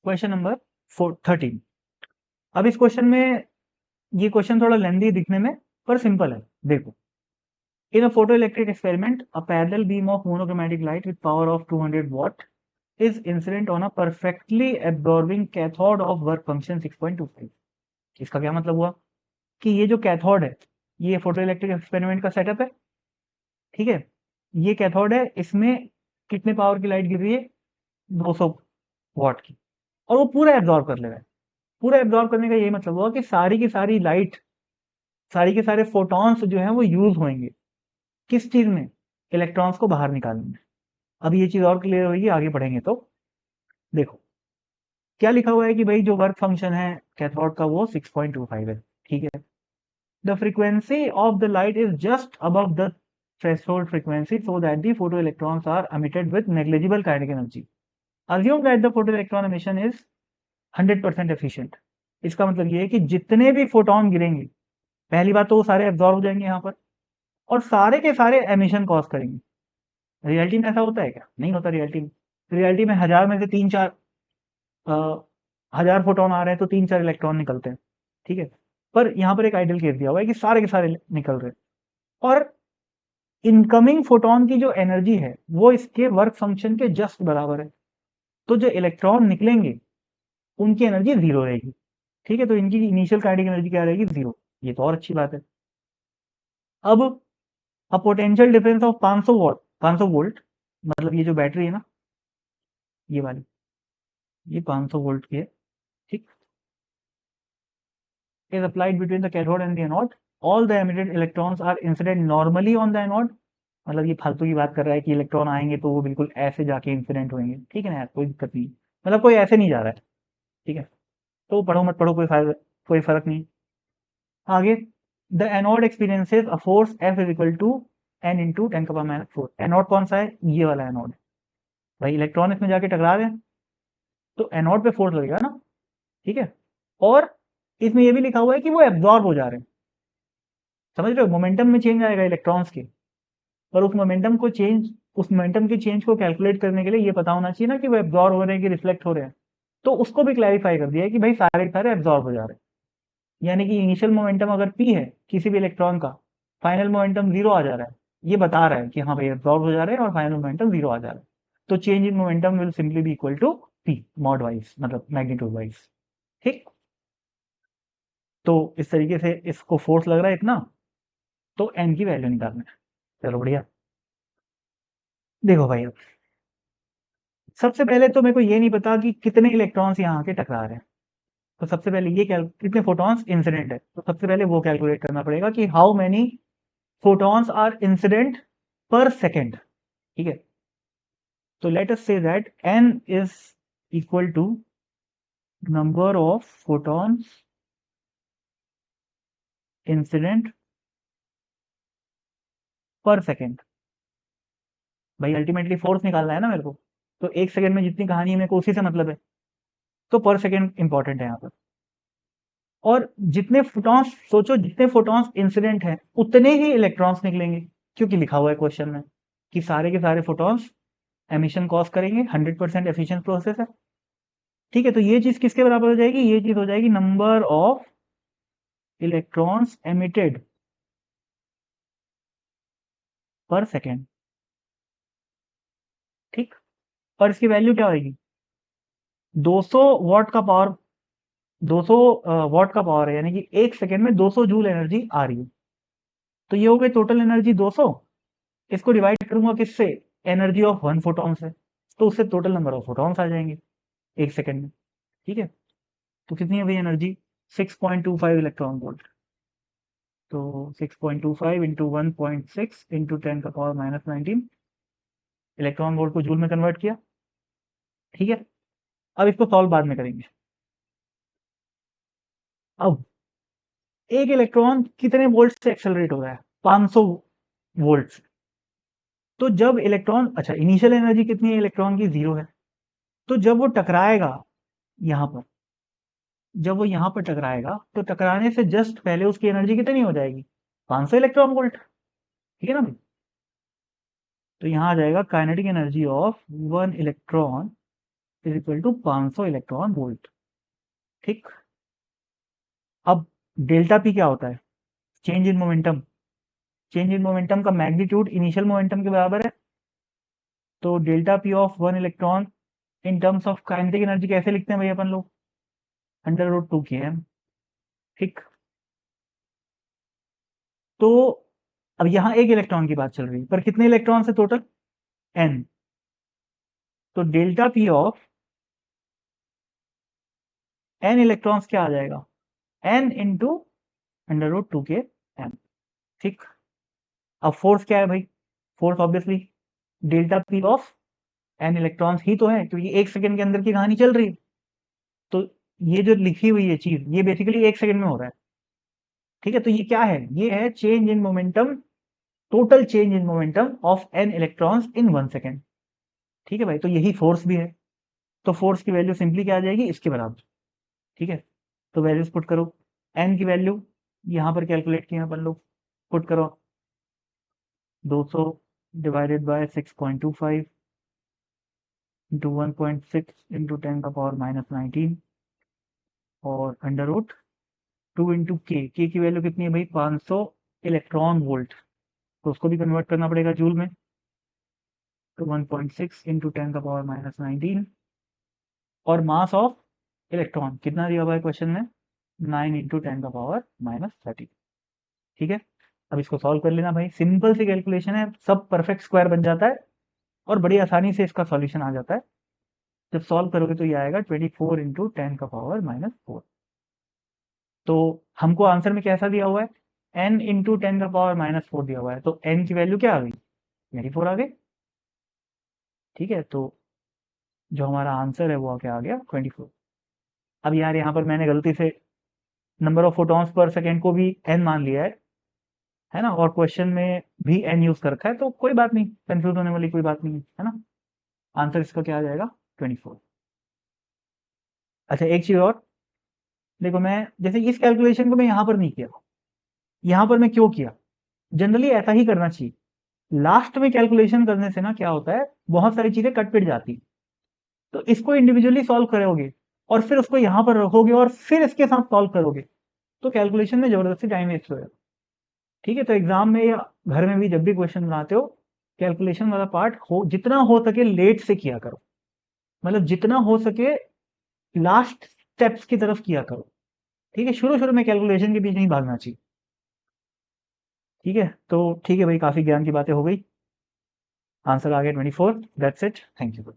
Question number 13। अब इस question में ये क्वेश्चन थोड़ा लेंदी दिखने में पर सिंपल है। देखो, इन अ photoelectric experiment a parallel beam of monochromatic light with power of 200 watt is incident on a perfectly absorbing cathode of work function 6.25। इसका क्या मतलब हुआ कि ये जो कैथोड है, ये फोटोइलेक्ट्रिक एक्सपेरिमेंट का सेटअप है। ठीक है, ये कैथोड है, इसमें कितने पावर की लाइट गिर रही है? 200 वाट की, और वो पूरा एब्जॉर्ब कर ले रहा है। पूरा एब्जॉर्ब करने का यही मतलब हुआ कि सारी की सारी लाइट, सारी के सारे फोटॉन्स जो हैं वो यूज होंगे किस चीज में? इलेक्ट्रॉन्स को बाहर निकालने में। अब ये चीज और क्लियर होगी आगे बढ़ेंगे तो। देखो क्या लिखा हुआ है कि भाई जो वर्क फंक्शन है कैथोड का वो 6.25 है। ठीक है, the frequency of the light is just above the threshold frequency so that the photo electrons are emitted with negligible kinetic energy. Assume that the photoelectron emission is 100% efficient. इसका मतलब ये है कि जितने भी फोटोन गिरेंगे, पहली बात तो वो सारे एब्जॉर्ब हो जाएंगे यहाँ पर, और सारे के सारे एमिशन कॉज करेंगे। रियलिटी में ऐसा होता है क्या? नहीं होता। रियलिटी में 1000 में से 3-4 1000 फोटोन आ रहे हैं तो 3-4 इलेक्ट्रॉन निकलते हैं। ठीक है, पर यहाँ पर एक आइडियल केस दिया हुआ है कि सारे के सारे निकल रहे हैं, और इनकमिंग फोटोन की जो एनर्जी है वो इसके वर्क फंक्शन के जस्ट बराबर है। तो जो इलेक्ट्रॉन निकलेंगे उनकी एनर्जी जीरो रहेगी। ठीक है, तो इनकी इनिशियल काइनेटिक एनर्जी क्या रहेगी? जीरो। ये तो और अच्छी बात है। अब a potential difference of 500 what 500 volt, मतलब ये जो बैटरी है ना, ये वाली, ये 500 वोल्ट की है। ठीक, is applied between the cathode and the anode. All the emitted electrons are incident normally on the anode. मतलब ये फालतू की बात कर रहा है कि इलेक्ट्रॉन आएंगे तो वो बिल्कुल ऐसे जाके इंसिडेंट होंगे। ठीक है ना यार, कोई दिक्कत नहीं, मतलब कोई ऐसे नहीं जा रहा है। ठीक है, तो पढ़ो मत पढ़ो, कोई फर्क नहीं। आगे, the anode experiences a force F is equal to N into 10⁻⁴। Anode कौन सा है? ये वाला एनोड। भाई इलेक्ट्रॉन इसमें जाके टकरा रहे हैं तो एनोड पे फोर्स लगेगा ना। ठीक है, और इसमें ये भी लिखा हुआ है कि वो एब्जॉर्ब हो जा रहे हैं। समझ रहे हो? मोमेंटम में चेंज आएगा इलेक्ट्रॉन्स के, पर उस मोमेंटम के चेंज को कैलकुलेट करने के लिए ये पता होना चाहिए ना कि वो एब्जॉर्ब हो रहे हैं कि रिफ्लेक्ट हो रहे हैं। तो उसको भी क्लैरिफाई कर दिया है कि भाई सारे के सारे एब्जॉर्ब हो जा रहे हैं। यानी कि इनिशियल मोमेंटम अगर पी है किसी भी इलेक्ट्रॉन का, फाइनल मोमेंटम जीरो आ जा रहा है। ये बता रहा है कि हाँ भाई एब्जॉर्ब हो जा रहे हैं और फाइनल मोमेंटम जीरो आ जा रहा है। तो change in momentum will simply be equal to P mod wise, मतलब मैग्नीट्यूड वाइज। ठीक, तो इस तरीके से इसको फोर्स लग रहा है इतना, तो एन की वैल्यू निकालना है। चलो बढ़िया। देखो भाई, अब सबसे पहले तो मेरे को ये नहीं पता कि कितने इलेक्ट्रॉन्स यहाँ आके टकरा रहे हैं। तो सबसे पहले ये कितने फोटॉन्स इंसिडेंट है, तो सबसे पहले वो कैलकुलेट करना पड़ेगा कि how many photons are incident per second. ठीक है, तो let us say that n is equal to number of photons incident per second. भाई अल्टीमेटली फोर्स निकालना है ना मेरे को, तो एक सेकेंड में जितनी कहानी है मेरे को उसी से मतलब है, तो पर सेकेंड इंपॉर्टेंट है यहाँ पर। और जितने फोटॉन्स, सोचो जितने फोटॉन्स इंसिडेंट हैं उतने ही इलेक्ट्रॉन्स निकलेंगे, क्योंकि लिखा हुआ है क्वेश्चन में कि सारे के सारे फोटॉन्स एमिशन कॉज करेंगे। 100% एफिशिएंट प्रोसेस है। ठीक है, तो ये चीज किसके बराबर हो जाएगी? ये चीज हो जाएगी नंबर ऑफ इलेक्ट्रॉन्स एमिटेड पर सेकेंड। ठीक, और इसकी वैल्यू क्या होगी? 200 वॉट का पावर, 200 वॉट का पावर है, यानी कि एक सेकेंड में 200 जूल एनर्जी आ रही है। तो ये हो गई टोटल एनर्जी 200। इसको डिवाइड करूंगा किससे? एनर्जी ऑफ वन फोटॉन से, तो उससे टोटल नंबर ऑफ फोटॉन्स आ जाएंगे एक सेकेंड में। ठीक है, तो कितनी है भाई एनर्जी? 6.25 electron volt. तो 6.25 इंटू 1.6 इंटू 10⁻⁻19 इलेक्ट्रॉन वोल्ट को जूल में कन्वर्ट किया। ठीक है, अब इसको सॉल्व बाद में करेंगे। अब एक इलेक्ट्रॉन कितने वोल्ट से एक्सेलरेट हो रहा है? 500 वोल्ट से। तो जब इलेक्ट्रॉन, अच्छा इनिशियल एनर्जी कितनी है इलेक्ट्रॉन की? जीरो है। तो जब वो टकराएगा यहाँ पर, जब वो यहाँ पर टकराएगा तो टकराने से जस्ट पहले उसकी एनर्जी कितनी हो जाएगी? 500 इलेक्ट्रॉन वोल्ट। ठीक है ना भाई? तो यहाँ आ जाएगा kinetic energy of one electron is equal to 500 electron volt. ठीक, अब डेल्टा पी क्या होता है? Change in momentum. Change in momentum का मैग्नीट्यूड इनिशियल मोमेंटम के बराबर है। तो delta P of one electron in terms of kinetic energy कैसे लिखते हैं भाई अपन लोग? √2 km। ठीक, तो अब यहाँ एक इलेक्ट्रॉन की बात चल रही है, पर कितने इलेक्ट्रॉन है टोटल? n। तो delta P of n electrons क्या आ जाएगा? n into √2 km। ठीक, अब फोर्स क्या है भाई? Force obviously delta P of n electrons ही तो है, क्योंकि 1 सेकंड के अंदर की कहानी चल रही है। तो ये जो लिखी हुई है चीज, ये बेसिकली 1 सेकंड में हो रहा है। ठीक है, तो ये क्या है? ये है change in momentum, total change in momentum of n electrons in 1 second. ठीक है भाई, तो यही फोर्स भी है। तो फोर्स की वैल्यू सिंपली क्या आ जाएगी? इसके बराबर। ठीक है, तो वैल्यूज पुट करो। n की वैल्यू यहाँ पर कैलकुलेट किया अपन लोग, पुट करो। 200 डिवाइडेड बाय 6.25 इंटू 1.6 इंटू 10⁻⁻19 और √2 इंटू के की वैल्यू कितनी है भाई? 500 इलेक्ट्रॉन वोल्ट। तो उसको भी कन्वर्ट करना पड़ेगा जूल में। तो 1.6 इंटू 10⁻⁻19 और मास ऑफ इलेक्ट्रॉन कितना दिया हुआ है क्वेश्चन में? 9 इंटू 10⁻⁻30। ठीक है, अब इसको सॉल्व कर लेना भाई, सिंपल सी कैलकुलेशन है, सब परफेक्ट स्क्वायर बन जाता है और बड़ी आसानी से इसका सॉल्यूशन आ जाता है। जब सॉल्व करोगे तो ये आएगा 24 इंटू 10⁻⁻4। तो हमको आंसर में कैसा दिया हुआ है? n इंटू 10⁻⁻4 दिया हुआ है, तो n की वैल्यू क्या आ गई? 24 आ गई। ठीक है, तो जो हमारा आंसर है वो क्या आ गया? 24। अब यार यहाँ पर मैंने गलती से number of photons per second को भी n मान लिया है ना, और क्वेश्चन में भी n यूज कर रखा है, तो कोई बात नहीं, कंफ्यूज होने वाली कोई बात नहीं है ना। आंसर इसका क्या आ जाएगा? 24। अच्छा, एक चीज और देखो, मैं जैसे इस कैलकुलेशन को मैं यहाँ पर नहीं किया, यहाँ पर मैं क्यों किया? जनरली ऐसा ही करना चाहिए। लास्ट में कैलकुलेशन करने से ना क्या होता है, बहुत सारी चीजें कट पिट जाती। तो इसको इंडिविजुअली सॉल्व करोगे और फिर उसको यहाँ पर रखोगे और फिर इसके साथ सॉल्व करोगे, तो कैलकुलेशन में जबरदस्ती टाइम वेस्ट होगा। ठीक है, तो एग्जाम में या घर में भी जब भी क्वेश्चन बनाते हो, कैलकुलेशन वाला पार्ट हो जितना हो सके लेट से किया करो, मतलब जितना हो सके लास्ट स्टेप्स की तरफ किया करो। ठीक है, शुरू शुरू में कैलकुलेशन के बीच नहीं भागना चाहिए। ठीक है, तो ठीक है भाई, काफी ज्ञान की बातें हो गई। आंसर आ गया 24। That's it, thank you.